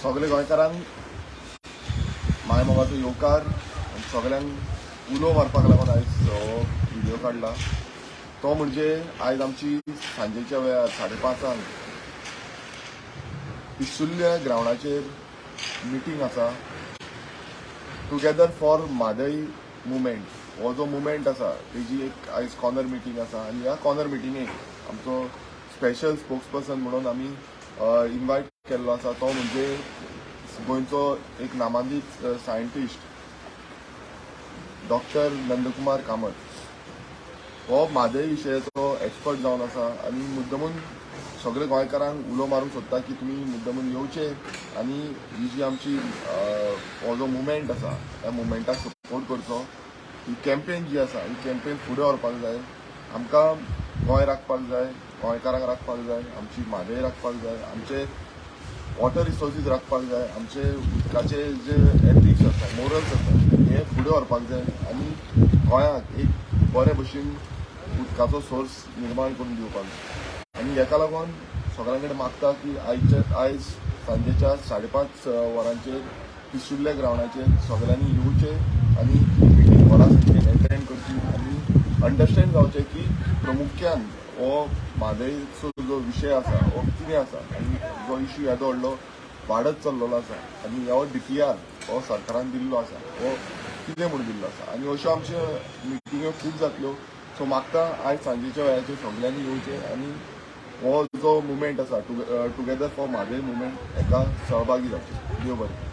सगळे गोंयकारांक माय मोगाचो येवकार आनी सगळ्यांक उलो मारपाक लागून आयज हो व्हिडिओ काडला। तो म्हणजे आयज आमची सांजेच्या वेळार 5:30 पिस्तुल्ल्या ग्रावंडाचेर मिटींग आसा, टुगेदर फॉर म्हादय मुवमेंट। हो जो मुवमेंट आसा तेजी एक आयज कॉर्नर मिटींग आसा आनी ह्या कॉर्नर मिटींगेक आमचो स्पेशल स्पोक्सपर्सन म्हणून आमी इन्वायट केल्लो आसा। तो म्हणजे गोंयचो एक नामांकीत सायंटिस्ट डॉक्टर नंदकुमार कामत। हो म्हादय विशयाचो एक्सपर्ट जावन आसा आनी मुद्दमून सगळे गोंयकारांक उलो मारूंक सोदता की तुमी मुद्दमून येवचे आनी ही जी आमची हो जो मुवमेंट आसा ह्या मुवमेंटाक सपोर्ट करचो। ही कॅम्पेन जी आसा ही कॅम्पेन फुडें व्हरपाक जाय। आमकां गोंय राखपाक जाय, गोंयकारांक राखपाक जाय, आमची म्हादय राखपाक जाय, आमचे वॉटर रिसोर्सीस राखपाक जाय, आमचे उदकाचे जे एथिक्स आसा, मोरल्स आसा हे फुडें व्हरपाक जाय आनी गोंयाक एक बरे भशेन उदकाचो सोर्स निर्माण करून दिवपाक जाय। आनी हेका लागून सगळ्यां कडेन मागता की आयज सांजेच्या 5:30 वरांचेर पिस्तुल्ल्या ग्रावंडाचेर सगळ्यांनी येवचे आनी मिटींग व्हडा संख्येन एटेंड करची आनी अंडरस्टँड जावचें की प्रामुख्यान हो म्हादयचो जो विशय आसा हो कितें आसा आनी जो इश्यू येदो व्हडलो वाडत चल्लेलो आसा आनी हो DPR हो सरकारान दिल्लो आसा हो कितें म्हूण दिल्लो आसा आनी अश्यो आमच्यो मिटींग्यो खूब जातल्यो। सो मागता आयज सांजेच्या वेळाचेर सगळ्यांनी येवचे आनी हो जो मुवमेंट आसा टुगेदर फॉर म्हादय मुवमेंट हेका सहभागी जावचे। देव बरें।